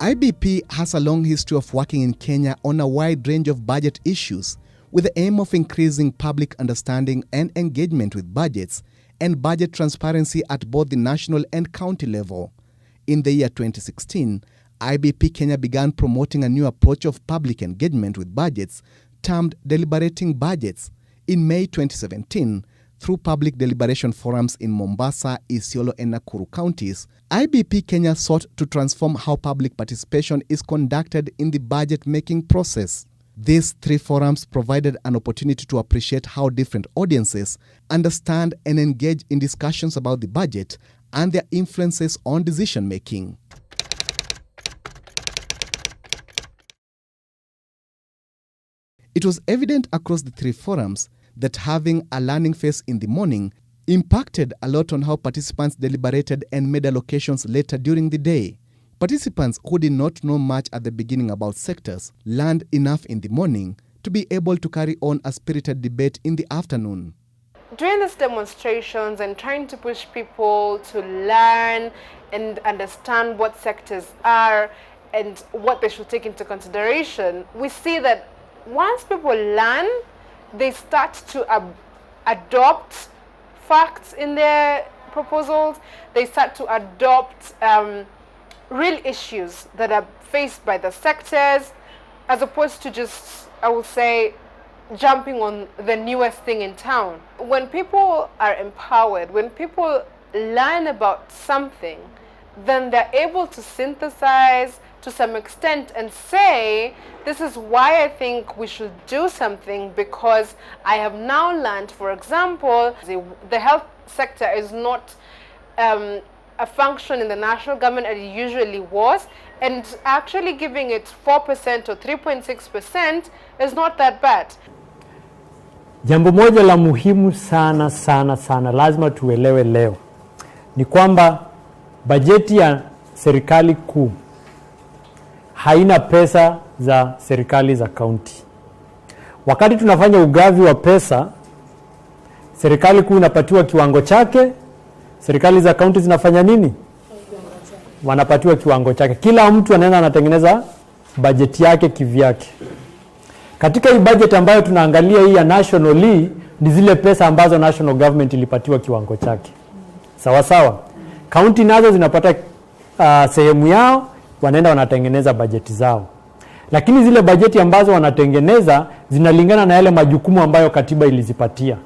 IBP has a long history of working in Kenya on a wide range of budget issues with the aim of increasing public understanding and engagement with budgets and budget transparency at both the national and county level. In the year 2016, IBP Kenya began promoting a new approach of public engagement with budgets termed deliberating budgets. In May 2017, through public deliberation forums in Mombasa, Isiolo and Nakuru counties, IBP Kenya sought to transform how public participation is conducted in the budget-making process. These 3 forums provided an opportunity to appreciate how different audiences understand and engage in discussions about the budget and their influences on decision-making. It was evident across the 3 forums that having a learning phase in the morning impacted a lot on how participants deliberated and made allocations later during the day. Participants who did not know much at the beginning about sectors learned enough in the morning to be able to carry on a spirited debate in the afternoon. During these demonstrations and trying to push people to learn and understand what sectors are and what they should take into consideration, we see that once people learn, they start to adopt facts in their proposals. They start to adopt real issues that are faced by the sectors, as opposed to just, I would say, jumping on the newest thing in town. When people are empowered, when people learn about something, then they're able to synthesize to some extent and say, this is why I think we should do something, because I have now learned, for example, the health sector is not a function in the national government as it usually was, and actually giving it 4% or 3.6% is not that bad. Jambo moja la muhimu sana lazima tuelewe leo ni kwamba bajeti ya serikali kuu haina pesa za serikali za kaunti. Wakati tunafanya ugavi wa pesa, serikali kuu inapatiwa kiwango chake, serikali za kaunti zinafanya nini? Wanapatiwa kiwango chake. Kila mtu anaenda anatengeneza bajeti yake kivyake. Katika hii budget ambayo tunaangalia hii ya nationally, ni zile pesa ambazo national government ilipatiwa kiwango chake. Sawa sawa. Kaunti nazo zinapata sehemu yao, wanaenda wanatengeneza bajeti zao. Lakini zile bajeti ambazo wanatengeneza zinalingana na yale majukumu ambayo katiba ilizipatia.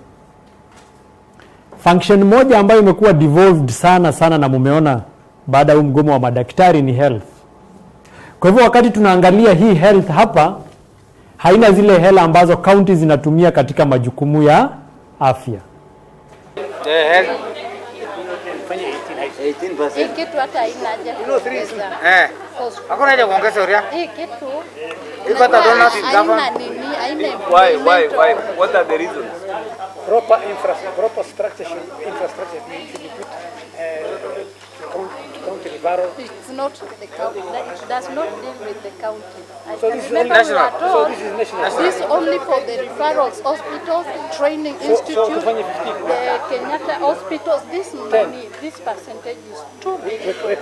Function moja ambayo imekuwa devolved sana na mumeona baada ya mgomo wa madaktari ni health. Kwa hivyo wakati tunaangalia hii health hapa, haina zile hela ambazo county zinatumia katika majukumu ya afya. Hii kitu hata haina haja kuongeza. Hakuna haja kuongeza uria. Hii kitu haina nini, haina. Why? What are the reasons? Proper infrastructure should be put county referral. It's not the county. It does not deal with the county. So this is national. So this is national. This only for the referrals, hospitals, training institute, the Kenyatta hospitals. This money, this percentage is too big.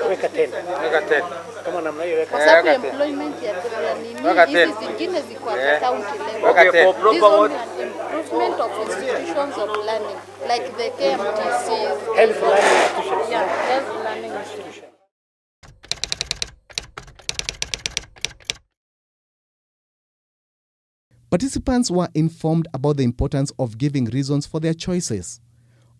Weka 10. Kama namna hiyo weka. Kwa sababu employment ya hizi zingine ziko at county level. Okay, for proper improvement of institutions of learning, like the KMTCs. Health learning institutions. Yeah, health learning institutions. Participants were informed about the importance of giving reasons for their choices.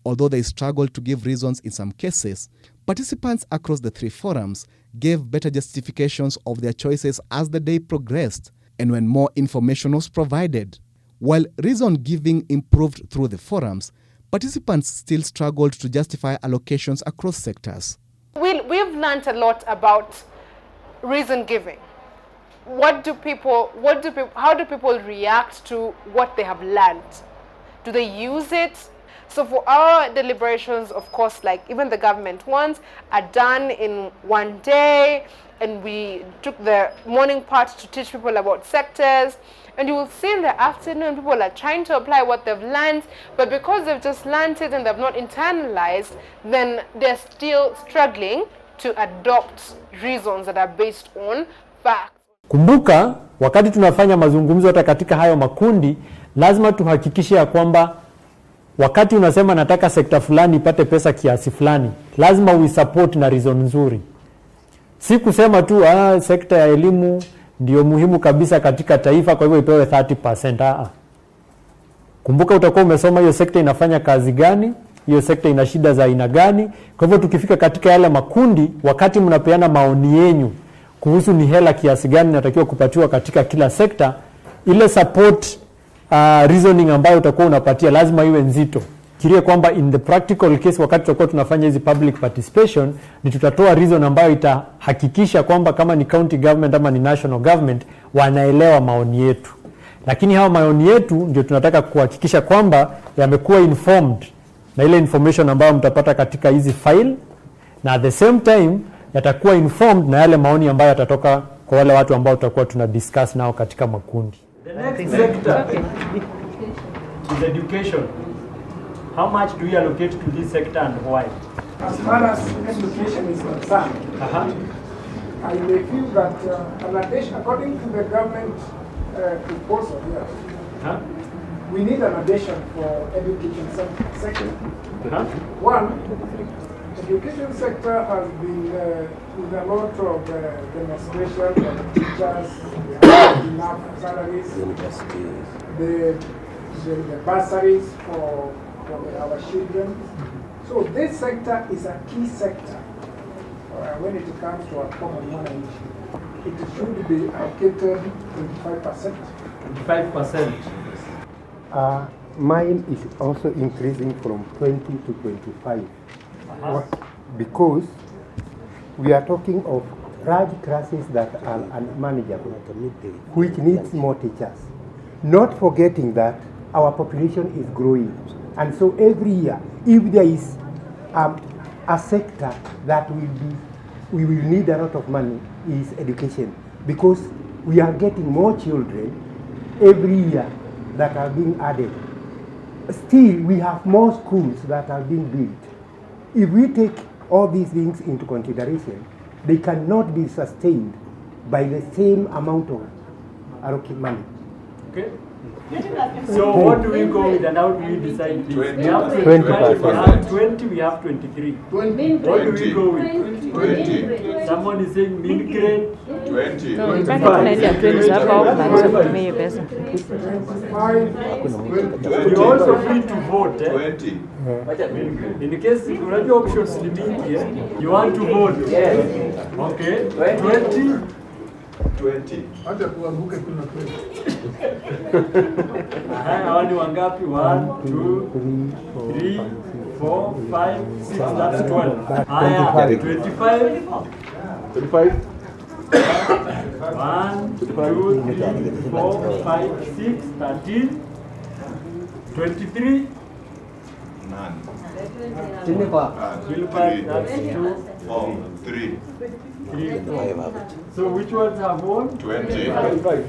Although they struggled to give reasons in some cases, participants across the 3 forums gave better justifications of their choices as the day progressed and when more information was provided. While reason giving improved through the forums, participants still struggled to justify allocations across sectors. We've learned a lot about reason giving. How do people react to what they have learned? Do they use it? So for our deliberations, of course, like even the government ones, are done in one day, and we took the morning part to teach people about sectors, and you will see in the afternoon people are trying to apply what they've learned, but because they've just learned it and they've not internalized, then they're still struggling to adopt reasons that are based on facts. Kumbuka, wakati tunafanya mazungumzo hata katika hayo makundi, lazima tuhakikishe ya kwamba wakati unasema nataka sekta fulani ipate pesa kiasi fulani, lazima uisupport na reason nzuri. Si kusema tu sekta ya elimu ndio muhimu kabisa katika taifa kwa hivyo ipewe 30%. Kumbuka utakuwa umesoma hiyo sekta inafanya kazi gani, hiyo sekta ina shida za aina gani. Kwa hivyo tukifika katika yale makundi, wakati mnapeana maoni yenu kuhusu ni hela kiasi gani natakiwa kupatiwa katika kila sekta, ile support reasoning ambayo utakuwa unapatia lazima iwe nzito. Kirie kwamba in the practical case wakati tutakuwa tunafanya hizi public participation, ni tutatoa reason ambayo itahakikisha kwamba kama ni county government ama ni national government wanaelewa maoni yetu. Lakini hawa maoni yetu ndio tunataka kuhakikisha kwamba yamekuwa informed na ile information ambayo mtapata katika hizi file, na at the same time yatakuwa informed na yale maoni ambayo yatatoka kwa wale watu ambao tutakuwa tuna discuss nao katika makundi. The next sector is education. How much do you allocate to this sector and why? As far as education is concerned, I may feel that an addition, according to the government proposal here, we need an addition for education sector. One, education sector has been with a lot of demonstration of teachers, enough salaries, the bursaries for our children. So this sector is a key sector when it comes to our common money. It should be allocated 25%. 25%. Mine is also increasing from 20 to 25. Because we are talking of large classes that are unmanageable, which needs more teachers. Not forgetting that our population is growing. And so every year, if there is a sector that we will need a lot of money, is education. Because we are getting more children every year that are being added. Still, we have more schools that are being built. If we take all these things into consideration, they cannot be sustained by the same amount of allocated money. Okay. So what do we go with and how do we decide this? We have 25, we have 20, we have 23. 20. What do we go with? 20. Someone is saying mid grade. 20. You also free to vote. 20. In case you have options limit, you want to vote. Okay. 20. 20. Hawa ni wangapi? 1, 2, 3, 4, 5, 6, that's 12. Haya, 25. 25. 1, 2, 3, 4, 5, 6, 13, 23. None. Silver, that's 2, 4, 3. 3, 4. So which ones have won? 20.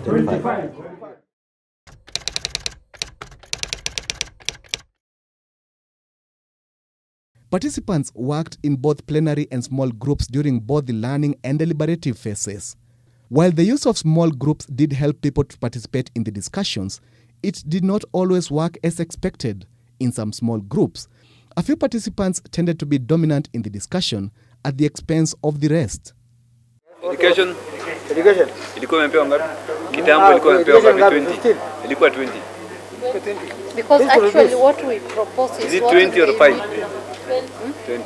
25. Participants worked in both plenary and small groups during both the learning and deliberative phases. While the use of small groups did help people to participate in the discussions, it did not always work as expected. In some small groups, a few participants tended to be dominant in the discussion at the expense of the rest. Education. Ilikuwa imepewa ngapi? Kitambo ilikuwa imepewa ngapi? 20. Ilikuwa 20. Because actually what we propose Is it 20 or 5? 20.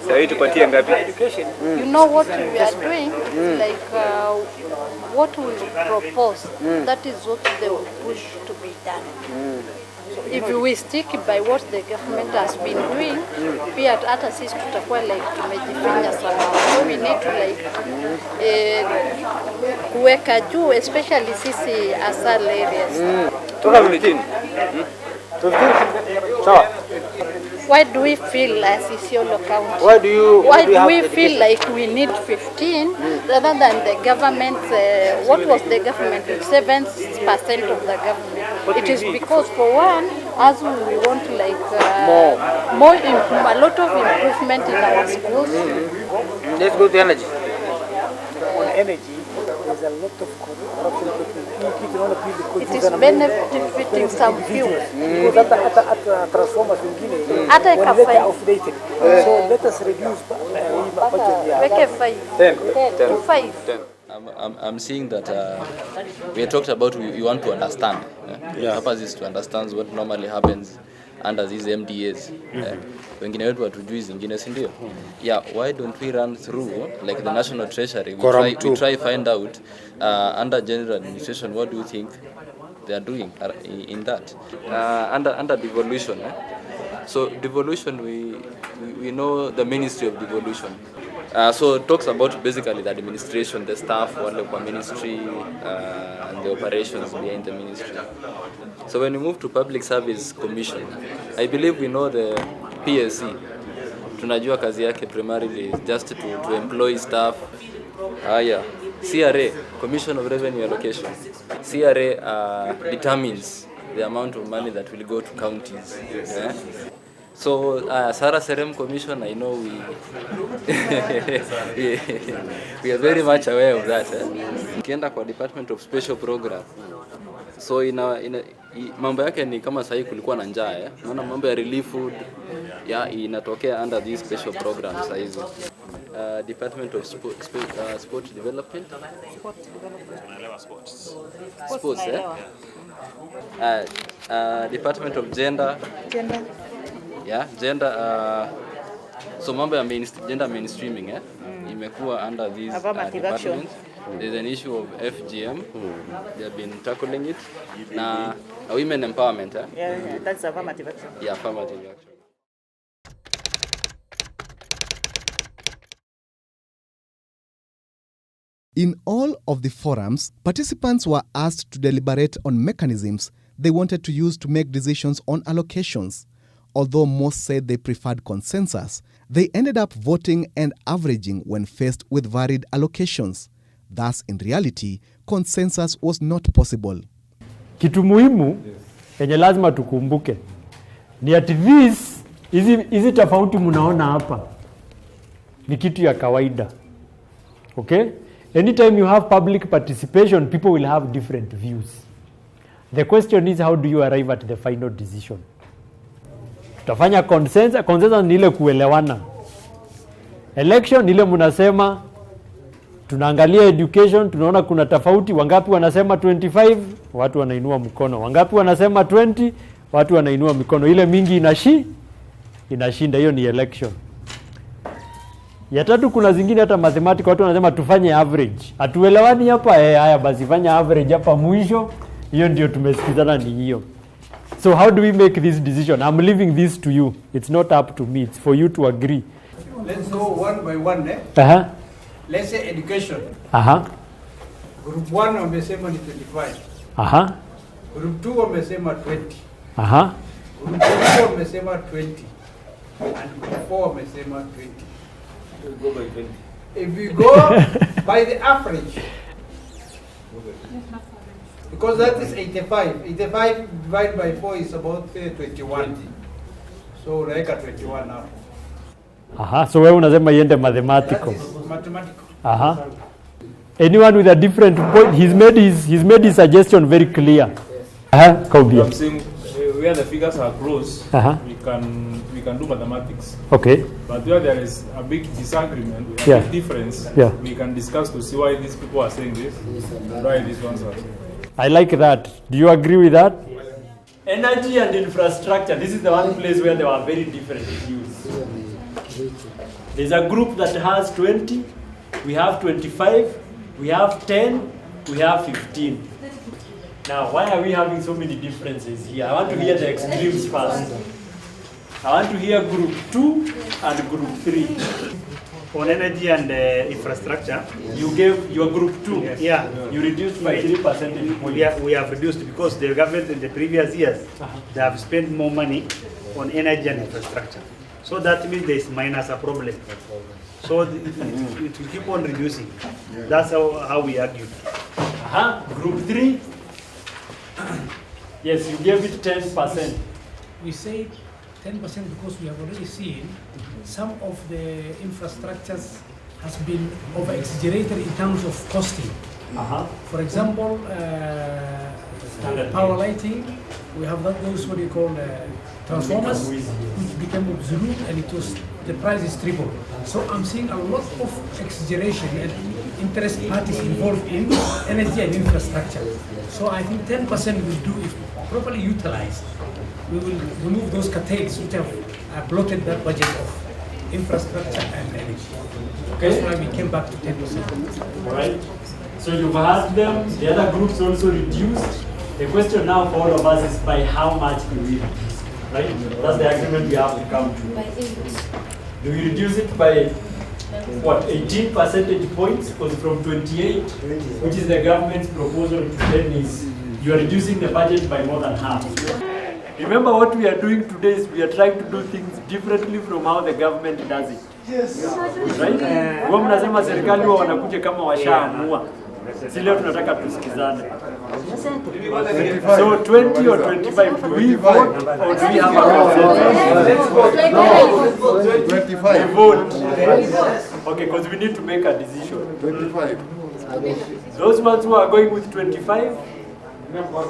Sasa tupatie ngapi? You know what we are doing? Like what we propose, that is what they will push to be done. So if we stick by what the government has been doing, pia hata sisi tutakuwa like tumejifinya sana. So we need to like kuweka juu, especially sisi asal areas. Toka 15. Sawa. Why do we feel as Isiolo County? Why do we feel like we need 15 rather than the government? What was the government? 7% of the government. It is because for one, As we want like a lot of improvement in our schools. Let's go to energy. On energy, there's a lot of corruption. It is benefiting some few. Because at transformers Hata ikafai. outdated. So let us reduce budget. Weke 5. 10. I'm seeing that we talked about we want to understand. The purpose is to understand what normally happens under these MDAs. Wengine wetu watujui zingine, si ndio? Yeah, why don't we run through like the National Treasury? We try find out under general administration, what do you think they are doing in that? Under devolution. So devolution, we know the Ministry of Devolution. So it talks about basically the administration, the staff, the ministry, and the operations behind the ministry. So when we move to Public Service Commission, I believe we know the PSC. Tunajua kazi yake primarily is just to employ staff. CRA, Commission of Revenue Allocation. CRA determines the amount of money that will go to counties. So Sara Serem Commission, I know we are very much aware of that. Kienda kwa Department of Special Program. So mambo yake ni kama sahii kulikuwa na njaa. Naona mambo ya relief food inatokea under these special programs sasa hizo. Department of Sport Development. Sports. Department of Gender. Gender. So mambo ya gender mainstreaming imekuwa under these departments. There's an issue of FGM. They have been tackling it. Na women empowerment. Yeah, that's affirmative action. Yeah, affirmative action. In all of the forums, participants were asked to deliberate on mechanisms they wanted to use to make decisions on allocations. Although most said they preferred consensus, they ended up voting and averaging when faced with varied allocations. Thus, in reality, consensus was not possible. Kitu muhimu yenye lazima tukumbuke ni at this hizi tofauti mnaona hapa ni kitu ya kawaida. Okay? Anytime you have public participation, people will have different views. The question is, how do you arrive at the final decision? Tutafanya consensus. Consensus ni ile kuelewana. Election ni ile mnasema tunaangalia education, tunaona kuna tofauti, wangapi wanasema 25, watu wanainua mkono. Wangapi wanasema 20, watu wanainua mikono. Ile mingi inashinda, hiyo ni election. Ya tatu kuna zingine hata mathematics, watu wanasema tufanye average. Hatuelewani hapa, haya basi fanya average hapa mwisho. Hiyo ndio tumesikizana ni hiyo. So how do we make this decision? I'm leaving this to you. It's not up to me. It's for you to agree. Let's go one by one. Let's say education. Group 1 wamesema ni 25. Group 2 wamesema 20. Group 3 wamesema 20. And group 4 wamesema 20. We'll go by 20. If we go by the average, because that is 85. 85 divided by 4 is about 21. So like 21 now. So wewe unasema iende mathematical. Mathematical. Anyone with a different point, he's made his suggestion very clear. Kaubia. I'm saying where the figures are close, we can do mathematics. Okay. But where there is a big disagreement, a big difference, we can discuss to see why these people are saying this and why these ones are saying. I like that. Do you agree with that? Energy and infrastructure. This is the one place where there are very different views. There's a group that has 20, we have 25, we have 10, we have 15. Now, why are we having so many differences here? I want to hear the extremes first. I want to hear group 2 and group 3. On energy and infrastructure, you gave your group 2. Yeah. You reduced by 3%. We have reduced because the government in the previous years, they have spent more money on energy and infrastructure. So that means there is minus a problem. So it will keep on reducing. That's how we argue. Group 3, yes, you gave it 10%. we say 10% because we have already seen some of the infrastructures has been over-exaggerated in terms of costing. For example, power lighting, we have those what you call transformers, which became obsolete, and the price is triple. So I'm seeing a lot of exaggeration and interest parties involved in energy and infrastructure. So I think 10% will do if properly utilized. We will remove those curtails which have bloated that budget of infrastructure and energy. That's why we came back to 10%. All right. So you've asked them, the other groups also reduced. The question now for all of us is by how much do we reduce, right? That's the agreement we have to come to. By 8. Do we reduce it by, what, 18 percentage points? Because from 28, which is the government's proposal to 10, is you are reducing the budget by more than half. Remember what we are doing today is we are trying to do things differently from how the government does it. Yes. Right? Wao mnasema serikali wao wanakuja kama washaamua. Si leo tunataka tusikizane. So 20 or 25, do we vote or do we have a consensus? No, 25. We vote. Okay, because we need to make a decision. 25. Those ones who are going with 25? 25.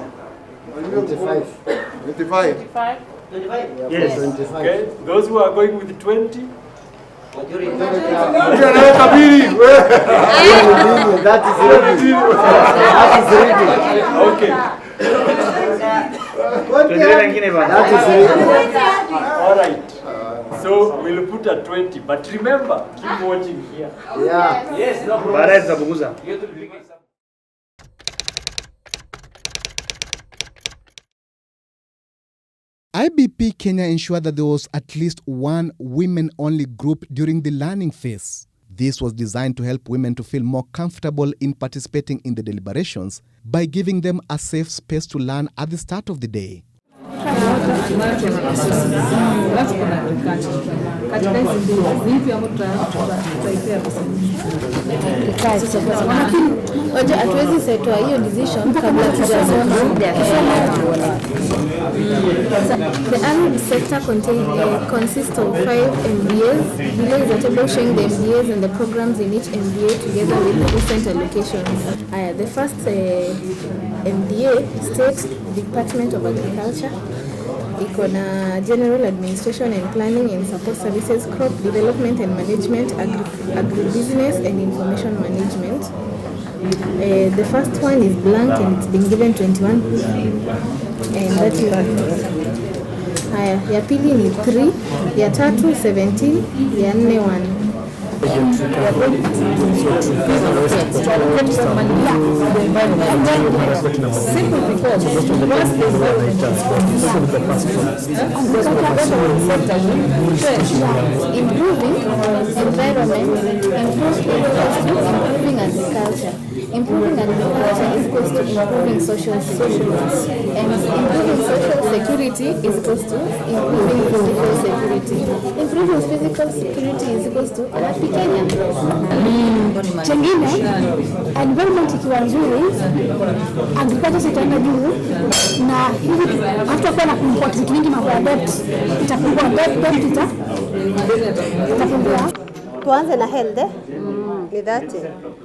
25. Yes. 25. Okay. Those who are going with 20? That is Okay. All right. So we'll put a 20, but remember, keep watching here. Yeah. Yes, no problem. IBP Kenya ensured that there was at least one women-only group during the learning phase. This was designed to help women to feel more comfortable in participating in the deliberations by giving them a safe space to learn at the start of the day. Hatuwezi setwa hiyo decision kabla tujasoma. The armed sector consists of 5 MBAs. Below is a table showing the MBAs and the programs in each MBA together with the recent allocations. The first MBA State Department of Agriculture. Iko na General Administration and Planning and Support Services, Crop Development and Management, Agribusiness and Information Management. The first one is blank and it's been given 21. And that is ya pili ni 3, ya tatu 17, ya 4 1. Improving environment, improving agriculture. Improving agriculture is equals to improving social security, and improving social security is equals to improving physical security. Improving physical security is equals to RP Kenya. Chengine, environment ikiwa nzuri, agriculture sitaenda juu, na hivi hatutakuwa na kuimport vitu vingi mambo ya debt. Itapungua debt itapungua. Tuanze na health ni that.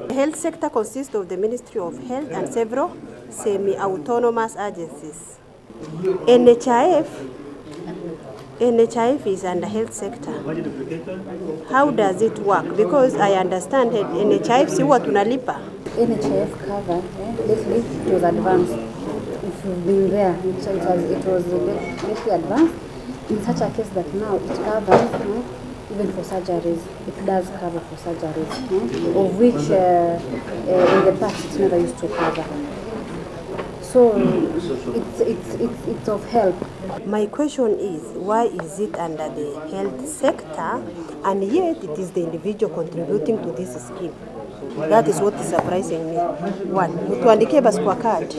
The health sector consists of the Ministry of Health and several semi-autonomous agencies. NHIF is under health sector. How does it work? Because I understand NHIF si huwa tunalipa. NHIF cover, lately it was advanced. If you've been there, so it was lately advanced. In such a case that now it covers, even for surgeries, it does cover for surgeries, of which in the past it never used to cover. So it's of help. My question is, why is it under the health sector and yet it is the individual contributing to this scheme? That is what is surprising me. One, tuandike basi kwa card.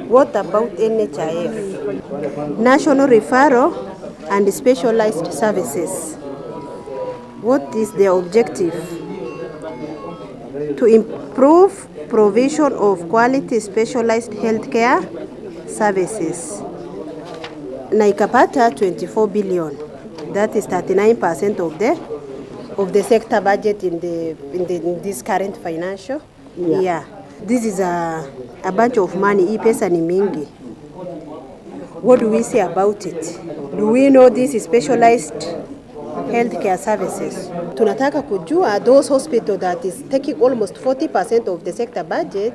What about NHIF? National Referral and Specialized Services. What is their objective? To improve provision of quality specialized healthcare services. na ikapata 24 billion. That is 39% of the sector budget in this current financial year. This is a bunch of money. Hii pesa ni mingi. What do we say about it? Do we know this is specialized healthcare services? Tunataka kujua those hospitals that is taking almost 40% of the sector budget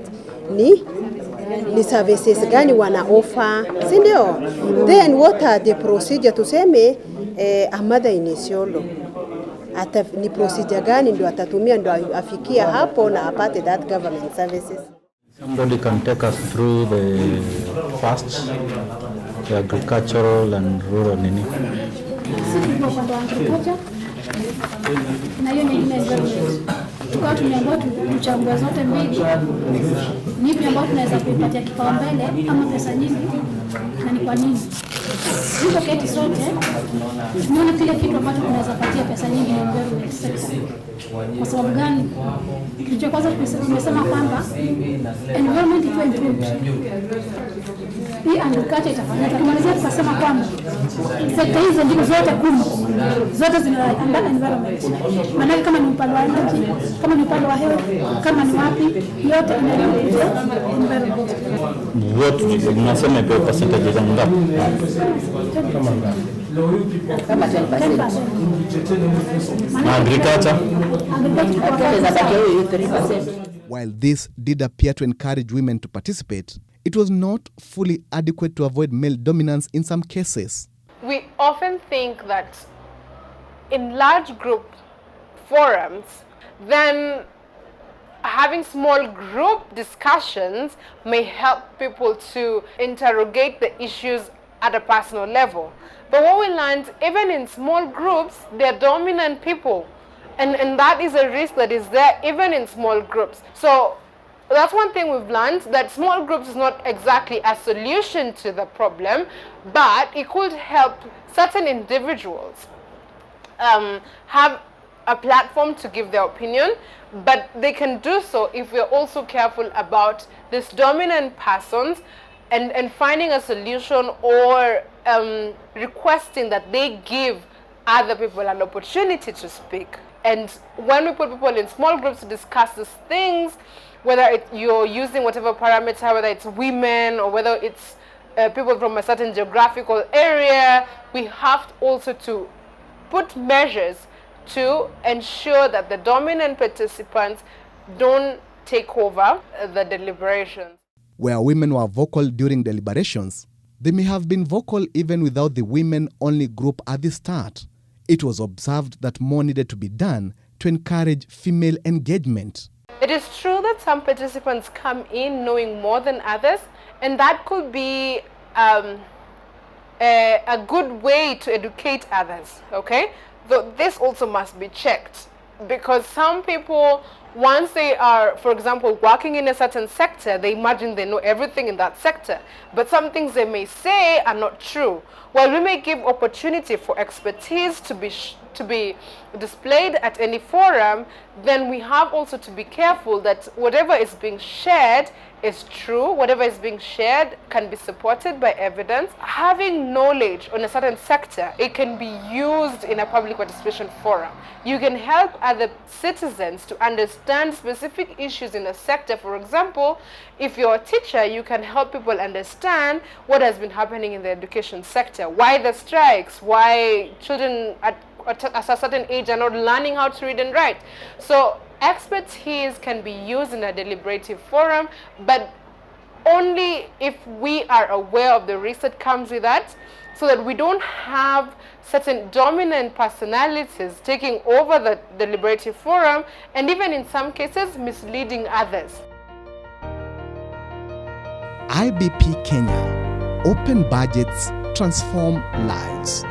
ni services gani wana offer, si ndio? Then what are the procedure, tuseme a mother in Isiolo, ni procedure gani ndio atatumia ndio afikia hapo na apate that government services? Somebody can take us through the first, the agricultural and rural nini. Na hiyo nyingine environment. Tukawa tumeambiwa tuchambue zote mbili. Ni ipi ambayo tunaweza kuipatia kipaumbele ama pesa nyingi na ni kwa nini? Hizo keti zote tunaona kile kitu ambacho tunaweza patia pesa nyingi ni environment sector. Kwa sababu gani? Kitu cha kwanza tumesema kwamba environment iko improved. Hii agriculture itafanyika. Tukimalizia tukasema kwamba sekta hizo ndizo zote 10 zote zinaandaa environment. Maana kama ni upande wa energy, kama ni upande wa health, kama ni wapi, yote inalenga environment. Wote tunasema ipo percentage za ngapi? Kama 10%. Agriculture. While this did appear to encourage women to participate, it was not fully adequate to avoid male dominance in some cases. We often think that in large group forums, then having small group discussions may help people to interrogate the issues at a personal level. But what we learned, even in small groups, they're dominant people. And that is a risk that is there even in small groups. So that's one thing we've learned, that small groups is not exactly a solution to the problem, but it could help certain individuals have a platform to give their opinion, but they can do so if we're also careful about these dominant persons and finding a solution or requesting that they give other people an opportunity to speak. And when we put people in small groups to discuss these things, whether you're using whatever parameter, whether it's women or whether it's people from a certain geographical area, we have also to put measures to ensure that the dominant participants don't take over the deliberations. Where women were vocal during deliberations, they may have been vocal even without the women-only group at the start. It was observed that more needed to be done to encourage female engagement. It is true that some participants come in knowing more than others, and that could be a good way to educate others, okay? Though this also must be checked, because some people, once they are, for example, working in a certain sector, they imagine they know everything in that sector, but some things they may say are not true. While we may give opportunity for expertise to be displayed at any forum, then we have also to be careful that whatever is being shared is true, whatever is being shared can be supported by evidence. Having knowledge on a certain sector, it can be used in a public participation forum. You can help other citizens to understand specific issues in a sector. For example, if you're a teacher, you can help people understand what has been happening in the education sector, why the strikes, why children at a certain age are not learning how to read and write. So expertise can be used in a deliberative forum, but only if we are aware of the risk that comes with that, so that we don't have certain dominant personalities taking over the deliberative forum, and even in some cases misleading others. IBP Kenya. Open budgets transform lives.